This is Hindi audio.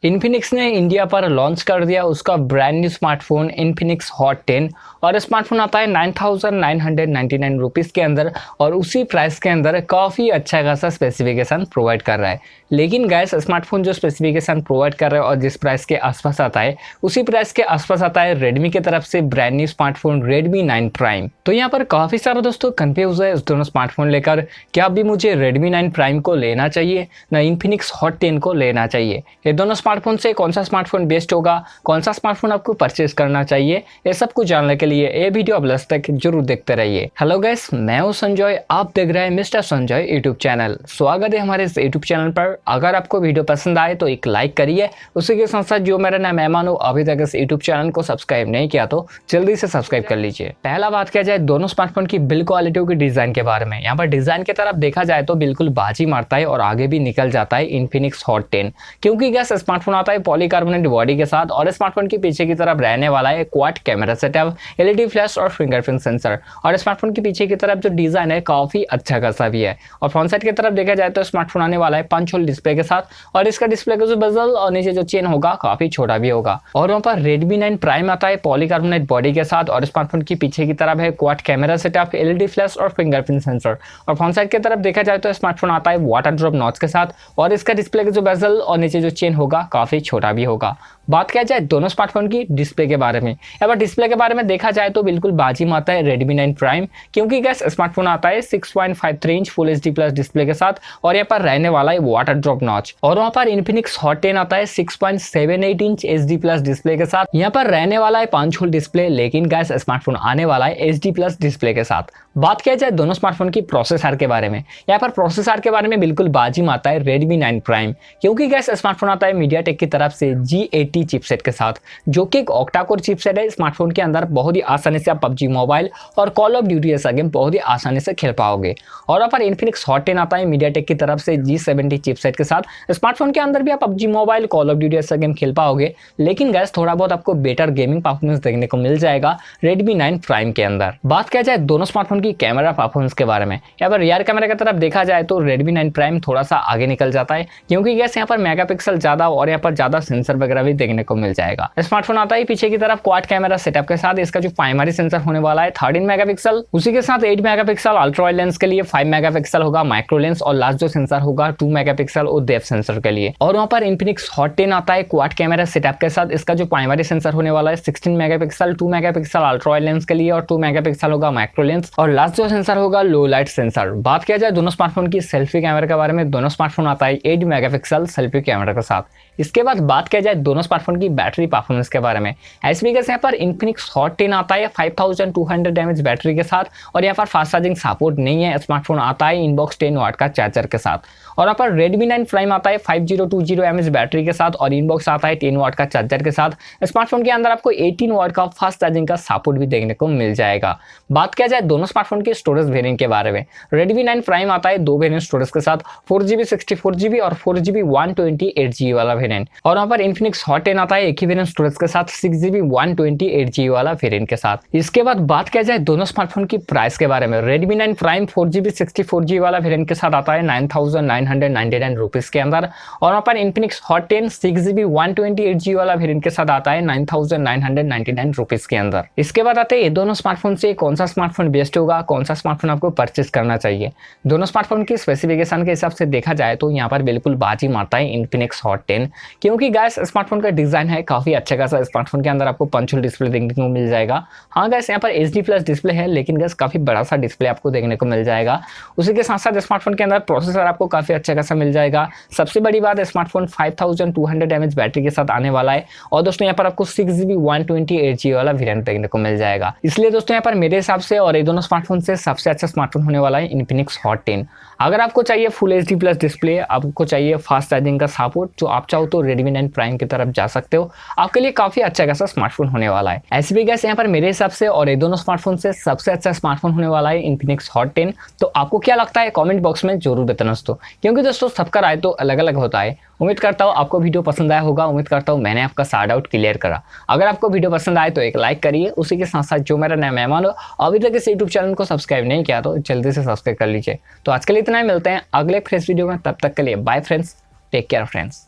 इन्फिनिक्स ने इंडिया पर लॉन्च कर दिया उसका brand new smartphone Infinix hot 10 और स्मार्टफोन आता है 9999 रुपीज़ के अंदर और उसी प्राइस के अंदर काफ़ी अच्छा खासा स्पेसिफिकेशन प्रोवाइड कर रहा है। लेकिन गैस स्मार्टफोन जो स्पेसिफिकेशन प्रोवाइड कर रहा है और जिस प्राइस के आसपास आता है उसी प्राइस के आसपास आता है रेडमी की तरफ से brand new smartphone Redmi 9 prime. तो यहाँ पर काफ़ी सारा दोस्तों कंफ्यूज है इस दोनों स्मार्टफोन लेकर। क्या अभी मुझे Redmi 9 प्राइम को लेना चाहिए ना इन्फिनिक्स हॉट 10 को लेना चाहिए? ये दोनों स्मार्टफोन से कौन सा स्मार्टफोन बेस्ट होगा, कौन सा स्मार्टफोन आपको परचेज करना चाहिए, ये सब कुछ जानने के लिए ये वीडियो आप लास्ट तक जरूर देखते रहिए। हेलो गाइस, मैं हूं संजय, आप देख रहे हैं मिस्टर संजय यूट्यूब चैनल। स्वागत है हमारे इस यूट्यूब चैनल पर। अगर आपको वीडियो पसंद आए तो एक लाइक करिए, उसी के साथ साथ जो मेरा नाम मेहमान हो अभी तक इस यूट्यूब चैनल को सब्सक्राइब नहीं किया तो जल्दी से सब्सक्राइब कर लीजिए। पहला बात किया जाए दोनों स्मार्टफोन की बिल्ड क्वालिटी की डिजाइन के बारे में। यहाँ पर डिजाइन की तरफ देखा जाए तो बिल्कुल बाजी मारता है और आगे भी निकल जाता है इन्फिनिक्स हॉट 10, क्योंकि गैस स्मार्टफोन आता है पॉलीकार्बोनेट बॉडी के साथ और स्मार्टफोन के पीछे की तरफ रहने वाला है quad camera setup, LED flash और फिंगरप्रिंट सेंसर। और स्मार्टफोन के पीछे की तरफ जो डिजाइन है काफी अच्छा खासा भी है। और फ्रंट साइड की तरफ देखा जाए तो स्मार्टफोन आने वाला है पंच होल डिस्प्ले के साथ और इसका डिस्प्ले का जो बेजल और नीचे जो चेन होगा काफी छोटा भी होगा। और वहाँ पर Redmi 9 प्राइम आता है पॉलीकार्बोनेट बॉडी के साथ और स्मार्टफोन की पीछे की तरफ है quad camera setup, LED flash और फिंगरप्रिंट सेंसर। और फ्रंट साइड की तरफ देखा जाए तो स्मार्टफोन आता है वाटर ड्रॉप नॉच के साथ और इसका डिस्प्ले का जो बेजल और नीचे जो चेन होगा काफी छोटा भी होगा। बात किया जाए दोनों स्मार्टफोन की डिस्प्ले के बारे में, यहाँ पर डिस्प्ले के बारे में देखा जाए तो बिल्कुल बाजी मारता है Redmi 9 प्राइम, क्योंकि गैस स्मार्टफोन आता है 6.53 inch full HD plus display के साथ और यहाँ पर रहने वाला है वाटर ड्रॉप नॉच। और वहाँ पर इन्फिनिक्स हॉट 10 आता है 6.78 इंच एचडी प्लस डिस्प्ले के साथ, यहाँ पर रहने वाला है पंच होल डिस्प्ले, लेकिन गैस स्मार्टफोन आने वाला है एचडी प्लस डिस्प्ले के साथ। बात किया जाए दोनों स्मार्टफोन की प्रोसेसर के बारे में, यहाँ पर प्रोसेसर के बारे में बिल्कुल बाजी मारता है Redmi 9 प्राइम, क्योंकि गैस स्मार्टफोन आता है मीडियाटेक की तरफ से G80 चिपसेट के साथ, जो कि एक ऑक्टा कोर चिपसेट है। स्मार्टफोन के अंदर बहुत ही आसानी से आप पबजी मोबाइल और कॉल ऑफ ड्यूटी जैसा गेम बहुत ही आसानी से खेल पाओगे। और यहाँ पर इन्फिनिक्स हॉट 10 आता है मीडियाटेक की तरफ से G70 चिपसेट के साथ। स्मार्टफोन के अंदर भी आप PUBG mobile call of duty जैसा गेम खेल पाओगे, लेकिन गैस थोड़ा बहुत आपको बेटर गेमिंग परफॉर्मेंस देखने को मिल जाएगा Redmi 9 प्राइम के अंदर। बात किया जाए दोनों स्मार्टफोन की कैमरा परफॉर्मेंस के बारे में, यहाँ पर रियर कैमरा की तरफ देखा जाए तो Redmi 9 प्राइम थोड़ा सा आगे निकल जाता है, क्योंकि गैस यहाँ पर मेगापिक्सल ज्यादा और यहाँ पर ज्यादा सेंसर वगैरह भी देखने को मिल जाएगा। स्मार्टफोन आता है पीछे की तरफ क्वाड कैमरा सेटअप के साथ। इसका जो प्राइमरी सेंसर होने वाला है 13 मेगापिक्सल, उसी के साथ 8 मेगापिक्सल अल्ट्रा वाइड लेंस के लिए, 5 मेगापिक्सल होगा माइक्रो लेंस और लास्ट जो सेंसर होगा 2 मेगापिक्सल और डेप्थ सेंसर के लिए। और वहाँ पर इन्फिनिक्स हॉट 10 आता है क्वाड कैमरा सेटअप के साथ। इसका जो प्राइमरी सेंसर होने वाला है 16 megapixel, 2 megapixel ultra wide lens के लिए और 2 मेगापिक्सल होगा माइक्रो लेंस और लास्ट जो सेंसर होगा लो लाइट सेंसर। बात किया जाए दोनों स्मार्टफोन की सेल्फी कैमरा के बारे में, दोनों स्मार्टफोन आता है 8 मेगापिक्सल सेल्फी कैमरा के साथ। इसके बाद बात किया जाए दोनों स्मार्टफोन की बैटरी परफॉर्मेंस के बारे में, एसपीएस यहाँ पर इन्फिनिक्स हॉट 10 आता है 5200 mAh बैटरी के साथ और यहाँ पर फास्ट चार्जिंग सपोर्ट नहीं है। स्मार्टफोन आता है इनबॉक्स 10 वाट का चार्जर के साथ। और यहाँ पर Redmi 9 प्राइम आता है 5020 mAh बैटरी के साथ और इनबॉक्स आता है 10 वाट का चार्जर के साथ। स्मार्टफोन के अंदर आपको 18 वाट का फास्ट चार्जिंग का सपोर्ट भी देखने को मिल जाएगा। बात किया जाए दोनों स्मार्टफोन के स्टोरेज वेरिएंट के बारे में, Redmi 9 प्राइम आता है 2 वेरिएंट स्टोरेज के साथ, 4GB 64GB और 4GB 128GB वाला वेरिएंट। और यहाँ पर इन्फिनिक्स हॉट 10 आता है एक ही वेरिएंट स्टोरेज के साथ 6GB 128GB वाला वेरिएंट के साथ। इसके बाद बात किया जाए दोनों स्मार्टफोन की प्राइस के बारे में, Redmi 9 प्राइम 4GB 64GB वाला वेरिएंट के साथ आता है 9999 रुपीज के अंदर। और वहाँ पर इन्फिनिक्स हॉट 10 6GB 128GB वाला वेरिएंट के साथ आता है 9999 रुपीज के अंदर। इसके बाद आते हैं ये दोनों स्मार्टफोन से कौन सा स्मार्टफोन बेस्ट होगा, कौन सा स्मार्टफोन आपको परचेस करना चाहिए। दोनों स्मार्टफोन की स्पेसिफिकेशन के हिसाब से देखा जाए तो यहाँ पर बिल्कुल बाजी मारता है इन्फिनिक्स हॉट 10, क्योंकि गैस स्मार्टफोन का डिजाइन है काफी अच्छा खासा। स्मार्टफोन के अंदर आपको पंच होल डिस्प्ले देखने को मिल जाएगा। हाँ गैस यहाँ पर एचडी प्लस डिस्प्ले है, लेकिन गैस काफी बड़ा सा डिस्प्ले आपको देखने को मिल जाएगा। उसी के साथ साथ स्मार्टफोन के अंदर प्रोसेसर आपको काफी अच्छा खासा मिल जाएगा। सबसे बड़ी बात, स्मार्टफोन 5200 mAh बैटरी के साथ आने वाला है। और दोस्तों यहाँ पर आपको 6GB 128GB वाला वेरिएंट देखने को मिल जाएगा। इसलिए दोस्तों यहाँ पर मेरे हिसाब से और ये दोनों स्मार्टफोन से सबसे अच्छा स्मार्टफोन होने वाला है इन्फिनिक्स हॉट 10। अगर आपको चाहिए फुल एचडी प्लस डिस्प्ले, आपको चाहिए फास्ट चार्जिंग का सपोर्ट, जो आप चाहो तो Redmi 9 प्राइम की तरफ जा सकते हो, आपके लिए काफी अच्छा खासा स्मार्टफोन होने वाला है। ऐसे भी गैस यहाँ पर मेरे हिसाब से और ये दोनों स्मार्टफोन से सबसे अच्छा स्मार्टफोन होने वाला है इन्फिनिक्स हॉट 10। तो आपको क्या लगता है कमेंट बॉक्स में जरूर बताना दोस्तों, क्योंकि दोस्तों सबका राय तो अलग अलग होता है। उम्मीद करता हूँ आपको वीडियो पसंद आया होगा, उम्मीद करता हूँ मैंने आपका सारा डाउट क्लियर करा। अगर आपको वीडियो पसंद आए तो एक लाइक करिए, उसी के साथ साथ जो मेरा नया मेहमान हो अभी तक इस यूट्यूब चैनल को सब्सक्राइब नहीं किया तो जल्दी से सब्सक्राइब कर लीजिए। तो आज के लिए इतना ही, मिलते हैं अगले फ्रेश वीडियो में, तब तक के लिए bye friends, take care friends.